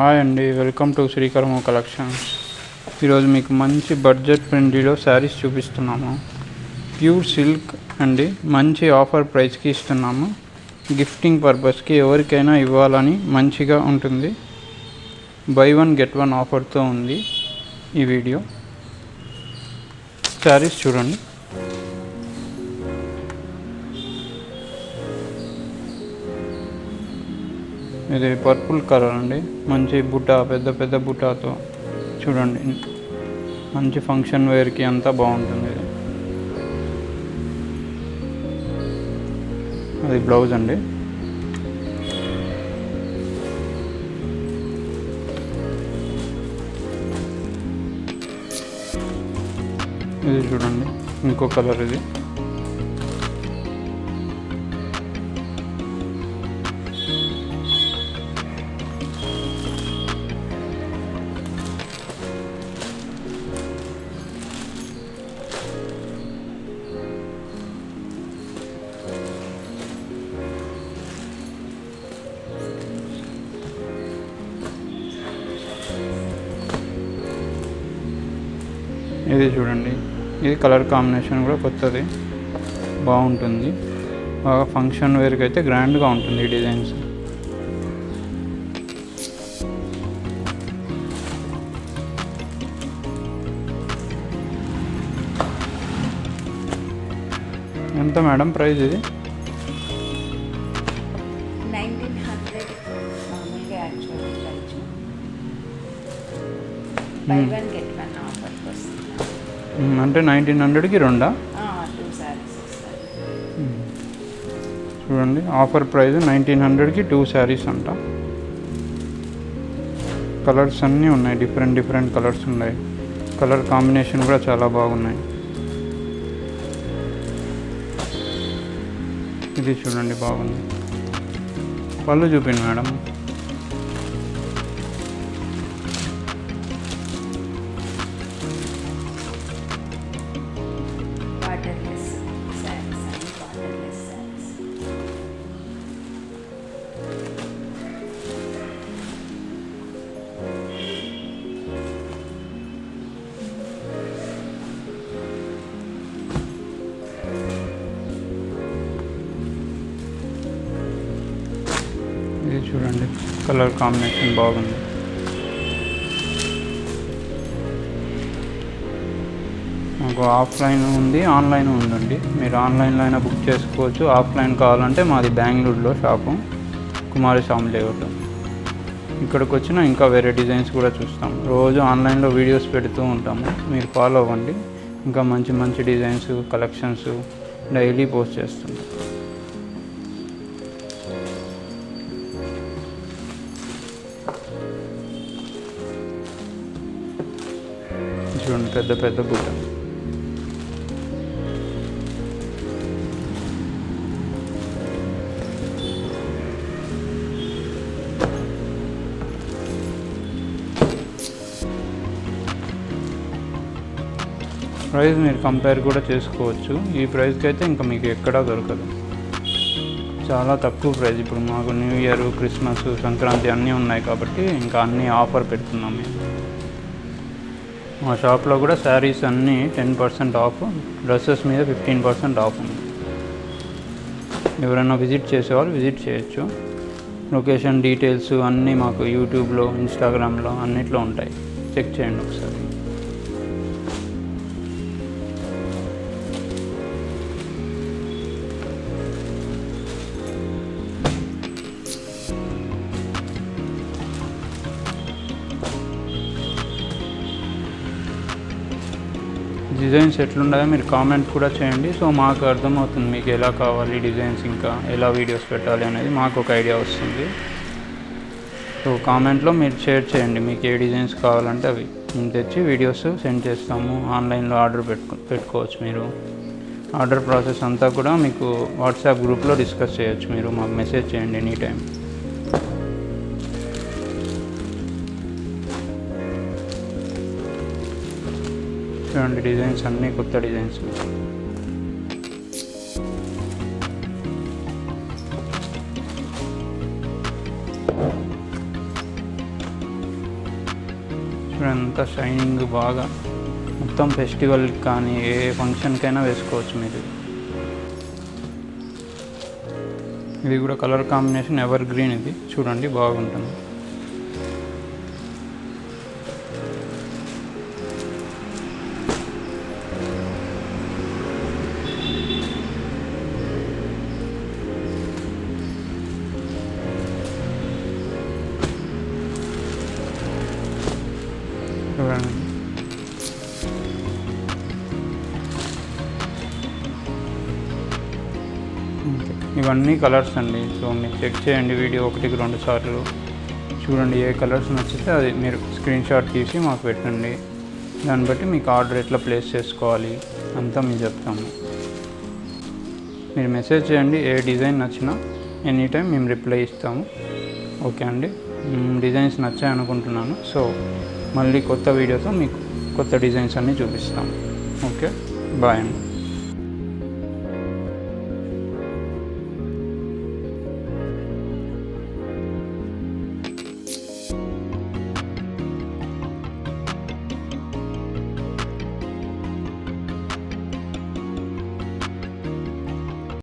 Hi అండి, welcome to శ్రీకర్మ collections. ఈరోజు మీకు మంచి బడ్జెట్ ఫ్రెండ్లీలో శారీస్ చూపిస్తున్నాము. ప్యూర్ సిల్క్ అండి, మంచి ఆఫర్ ప్రైస్కి ఇస్తున్నాము. గిఫ్టింగ్ పర్పస్కి ఎవరికైనా ఇవ్వాలని మంచిగా ఉంటుంది. బై వన్ గెట్ వన్ ఆఫర్తో ఉంది ఈ వీడియో. శారీస్ చూడండి. ఇది పర్పుల్ కలర్ అండి, మంచి బుట్ట, పెద్ద పెద్ద బుట్టాతో చూడండి. మంచి ఫంక్షన్ వేర్కి అంతా బాగుంటుంది. అది బ్లౌజ్ అండి. ఇది చూడండి, ఇంకో కలర్. ఇది ఇది చూడండి, ఇది కలర్ కాంబినేషన్ కూడా కొత్తది, బాగుంటుంది. బాగా ఫంక్షన్ వేర్కి అయితే గ్రాండ్గా ఉంటుంది ఈ డిజైన్స్. ఎంత మేడం ప్రైస్? ఇది 1900 మామూలుగా actual price. By one get one offer వస్తుంది. అంటే 1900కి రెండా? 2 సారీస్ వస్తాయి. చూడండి, ఆఫర్ ప్రైస్ 1900కి 2 శారీస్ అంట. కలర్స్ అన్నీ ఉన్నాయి, డిఫరెంట్ కలర్స్ ఉన్నాయి. కలర్ కాంబినేషన్ కూడా చాలా బాగున్నాయి. ఇది చూడండి, బాగుంది. పళ్ళు చూపిండి మేడం. వాటర్లెస్ సారీస్ అండి, వాటర్లెస్ సారీస్. ఇది చూడండి, కలర్ కాంబినేషన్ బాగుంది. మాకు ఆఫ్లైన్ ఉంది, ఆన్లైన్ ఉందండి. మీరు ఆన్లైన్లో అయినా బుక్ చేసుకోవచ్చు. ఆఫ్లైన్ కావాలంటే మాది బెంగళూరులో షాపు, కుమారస్వామి లేఅవుట్. ఇక్కడికి వచ్చినా ఇంకా వేరే డిజైన్స్ కూడా చూస్తాం. రోజు ఆన్లైన్లో వీడియోస్ పెడుతూ ఉంటాము, మీరు ఫాలో అవ్వండి. ఇంకా మంచి మంచి డిజైన్స్, కలెక్షన్స్ డైలీ పోస్ట్ చేస్తుంటాం. చూడండి, పెద్ద పెద్ద బుట్ట. ప్రైస్ మీరు కంపేర్ కూడా చేసుకోవచ్చు. ఈ ప్రైస్కి అయితే ఇంకా మీకు ఎక్కడా దొరకదు, చాలా తక్కువ ప్రైస్. ఇప్పుడు మాకు న్యూ ఇయర్, క్రిస్మస్, సంక్రాంతి అన్నీ ఉన్నాయి కాబట్టి ఇంకా అన్నీ ఆఫర్ పెడుతున్నాం మేము. మా షాప్లో కూడా శారీస్ అన్నీ 10% ఆఫ్, డ్రెస్సెస్ మీద 15% ఆఫ్ ఉంది. ఎవరైనా విజిట్ చేసేవాళ్ళు విజిట్ చేయొచ్చు. లొకేషన్ డీటెయిల్స్ అన్నీ మాకు యూట్యూబ్లో, ఇన్స్టాగ్రామ్లో అన్నిట్లో ఉంటాయి, చెక్ చేయండి ఒకసారి. డిజైన్స్ ఎట్లున్నాయో మీరు కామెంట్ కూడా చేయండి. సో మాకు అర్థమవుతుంది మీకు ఎలా కావాలి డిజైన్స్, ఇంకా ఎలా వీడియోస్ పెట్టాలి అనేది మాకు ఒక ఐడియా వస్తుంది. సో కామెంట్లో మీరు షేర్ చేయండి, మీకు ఏ డిజైన్స్ కావాలంటే అవి మేము తెచ్చి వీడియోస్ సెండ్ చేస్తాము. ఆన్లైన్లో ఆర్డర్ పెట్టుకోవచ్చు. మీరు ఆర్డర్ ప్రాసెస్ అంతా కూడా మీకు వాట్సాప్ గ్రూప్లో డిస్కస్ చేయొచ్చు. మీరు మాకు మెసేజ్ చేయండి ఎనీ టైం. చూడండి, డిజైన్స్ అన్నీ కొత్త డిజైన్స్. అంతా షైనింగ్ బాగా మొత్తం ఫెస్టివల్ కానీ ఏ ఫంక్షన్కైనా వేసుకోవచ్చు మీరు. ఇది కూడా కలర్ కాంబినేషన్ ఎవర్ గ్రీన్, ఇది చూడండి బాగుంటుంది. చూడండి ఇవన్నీ కలర్స్ అండి. సో మీరు చెక్ చేయండి వీడియో 1-2 సార్లు చూడండి. ఏ కలర్స్ నచ్చితే అది మీరు స్క్రీన్ షాట్ తీసి మాకు పెట్టండి. దాన్ని బట్టి మీకు ఆర్డర్ ఎట్లా ప్లేస్ చేసుకోవాలి అంతా మేము చెప్తాము. మీరు మెసేజ్ చేయండి, ఏ డిజైన్ నచ్చినా ఎనీ టైం మేము రిప్లై ఇస్తాము. ఓకే అండి, డిజైన్స్ నచ్చాయి అనుకుంటున్నాను. సో మళ్ళీ కొత్త వీడియోతో మీకు కొత్త డిజైన్స్ అన్నీ చూపిస్తాము. ఓకే, బాయ్ అండి.